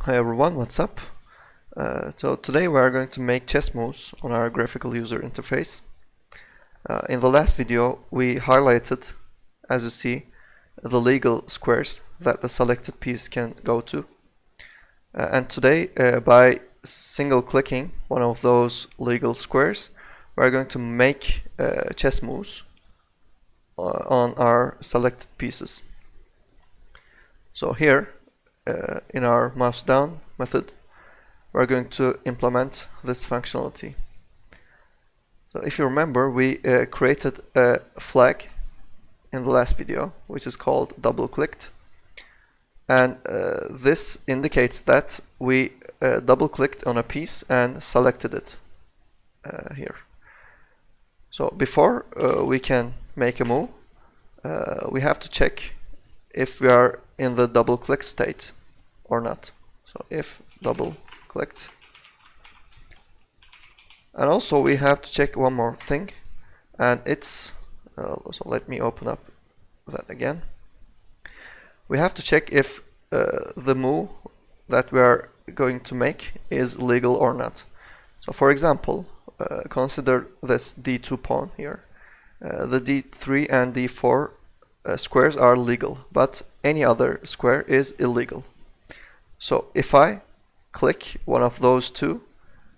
Hi everyone, what's up? So today we are going to make chess moves on our graphical user interface. In the last video we highlighted, as you see, the legal squares that the selected piece can go to. And today, by single clicking one of those legal squares, we are going to make chess moves on our selected pieces. So here, in our mouse down method, we're going to implement this functionality. So if you remember, we created a flag in the last video, which is called double clicked, and this indicates that we double clicked on a piece and selected it here. So before we can make a move, we have to check if we are in the double click state or not. So if double clicked, and also we have to check one more thing, and it's so let me open up that again. We have to check if the move that we are going to make is legal or not. So for example, consider this d2 pawn here. The d3 and d4 squares are legal, but any other square is illegal. So if I click one of those two,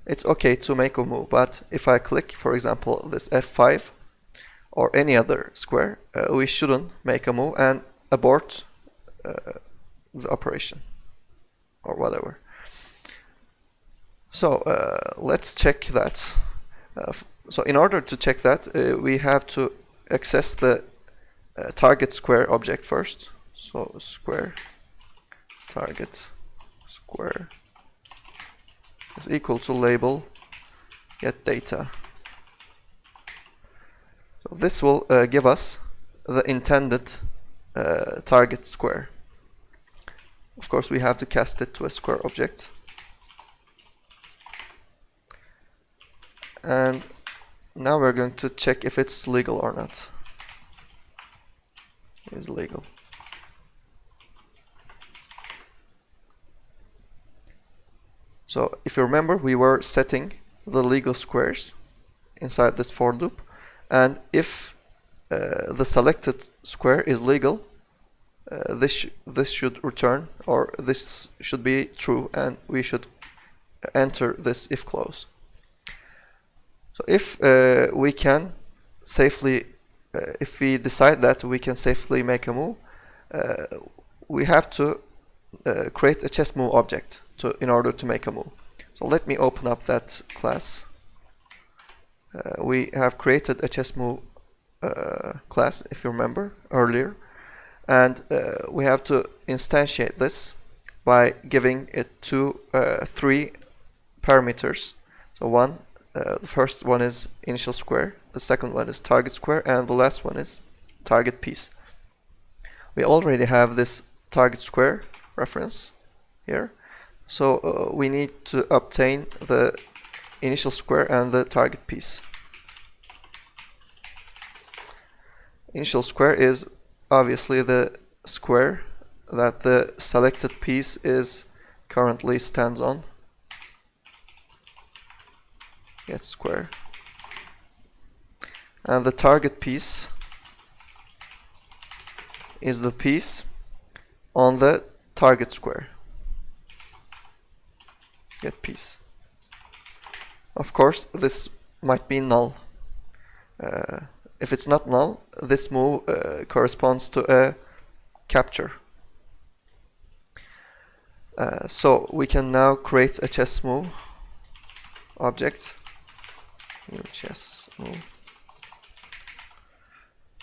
it's okay to make a move, but if I click, for example, this f5 or any other square, we shouldn't make a move and abort the operation or whatever. So let's check that. So in order to check that, we have to access the target square object first. So square target square is equal to label get data. So this will give us the intended target square. Of course, we have to cast it to a square object. And now we're going to check if it's legal or not. It is legal. So if you remember, we were setting the legal squares inside this for loop, and if the selected square is legal, this should return, or this should be true, and we should enter this if clause. So if we can safely, if we decide that we can safely make a move, we have to create a chess move object in order to make a move. So let me open up that class. We have created a chess move class, if you remember earlier, and we have to instantiate this by giving it three parameters. So the first one is initial square, the second one is target square, and the last one is target piece. We already have this target square reference here, so we need to obtain the initial square and the target piece. Initial square is obviously the square that the selected piece is currently stands on. Get square. And the target piece is the piece on the target square. Get piece. Of course, this might be null. If it's not null, this move corresponds to a capture. So we can now create a chess move object. New chess move.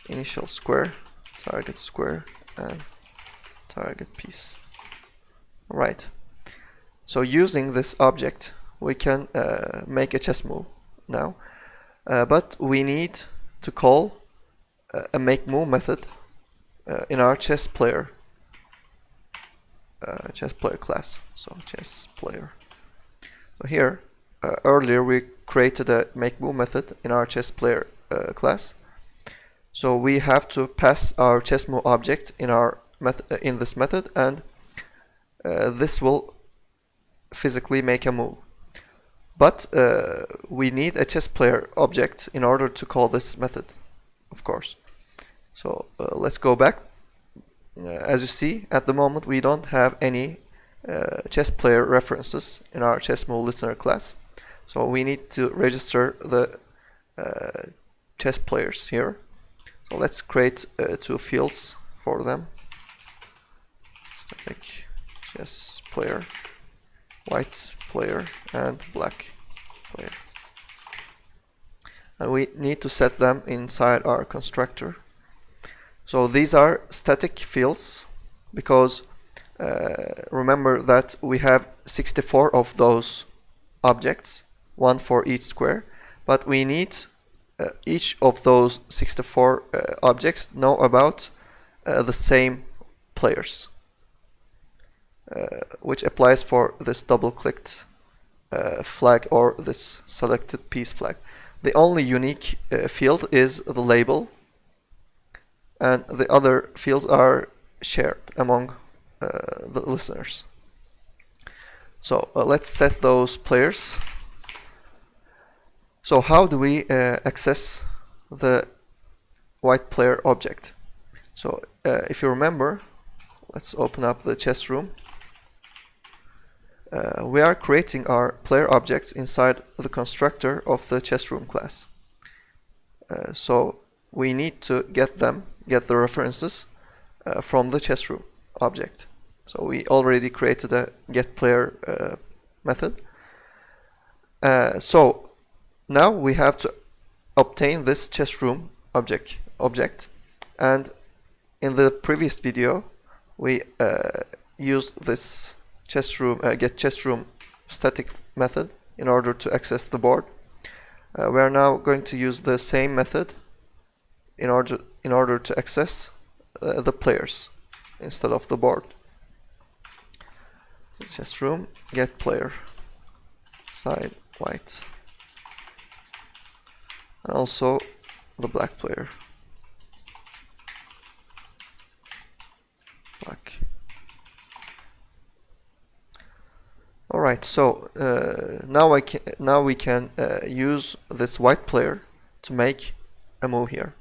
Initial square, target square, and target piece. Alright. So using this object, we can make a chess move now, but we need to call a make move method in our chess player class. So chess player. So here, earlier we created a make move method in our chess player class. So we have to pass our chess move object in our in this method, and this will physically make a move. But we need a chess player object in order to call this method, of course. So let's go back. As you see, at the moment we don't have any chess player references in our chess move listener class. So we need to register the chess players here. So let's create two fields for them. Static chess player, white player, and black player. And we need to set them inside our constructor. So these are static fields because remember that we have 64 of those objects, one for each square, but we need each of those 64 objects know about the same players, which applies for this double-clicked flag or this selected piece flag. The only unique field is the label, and the other fields are shared among the listeners. So let's set those players. So how do we access the white player object? So if you remember, let's open up the chess room. We are creating our player objects inside the constructor of the chess room class. So we need to get the references from the chess room object. So we already created a get player method. So now we have to obtain this chess room object, and in the previous video we used this get chess room static method in order to access the board. We are now going to use the same method in order to access the players instead of the board. Chess room get player side white, and also the black player black. Alright, so now we can use this white player to make a move here.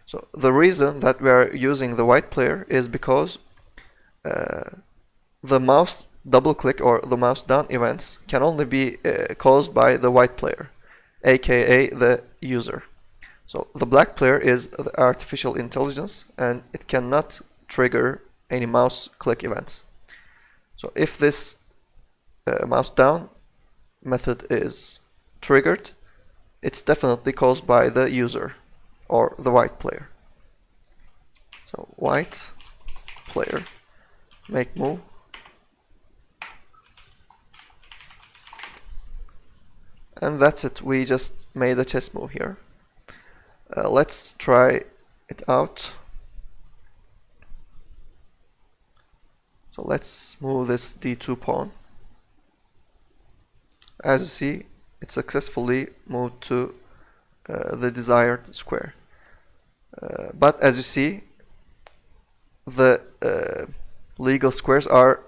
So the reason that we are using the white player is because the mouse double click or the mouse down events can only be caused by the white player, aka the user. So the black player is the artificial intelligence, and it cannot trigger any mouse click events. So if this mouse down method is triggered, it's definitely caused by the user or the white player. So white player make move, and that's it. We just made a chess move here. Let's try it out. So let's move this d2 pawn. As you see, it successfully moved to the desired square. But as you see, the legal squares are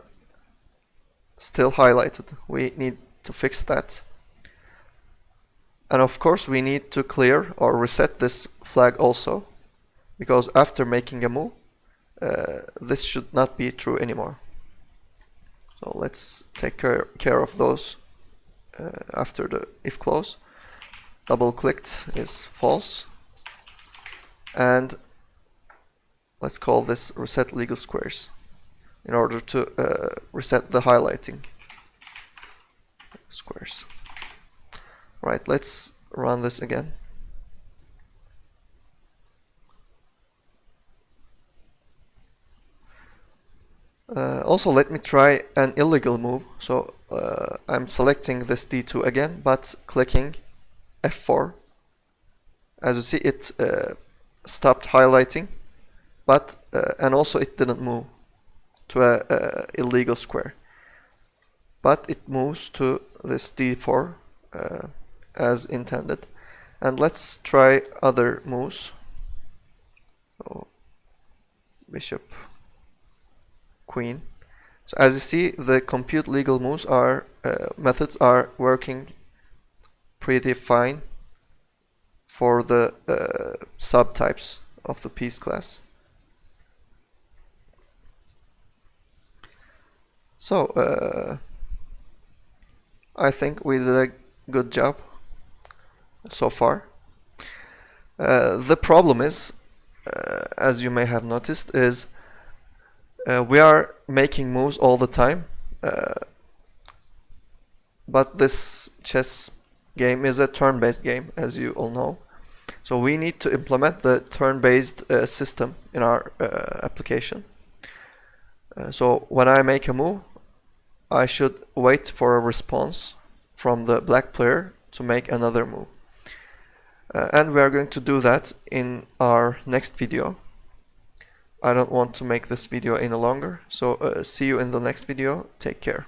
still highlighted. We need to fix that. And of course we need to clear or reset this flag also, because after making a move, this should not be true anymore. So let's take care of those after the if clause. Double clicked is false, and let's call this reset legal squares in order to reset the highlighting squares. Right, let's run this again. Also, let me try an illegal move. So I'm selecting this d2 again, but clicking f4. As you see, it stopped highlighting, but and also it didn't move to a illegal square, but it moves to this d4 as intended. And let's try other moves. So bishop, queen. So as you see, the compute legal moves are methods are working pretty fine for the subtypes of the piece class. So I think we did a good job so far. The problem is, as you may have noticed, is we are making moves all the time, but this chess game is a turn-based game, as you all know. So we need to implement the turn-based system in our application. So when I make a move, I should wait for a response from the black player to make another move. And we are going to do that in our next video. I don't want to make this video any longer, so see you in the next video. Take care.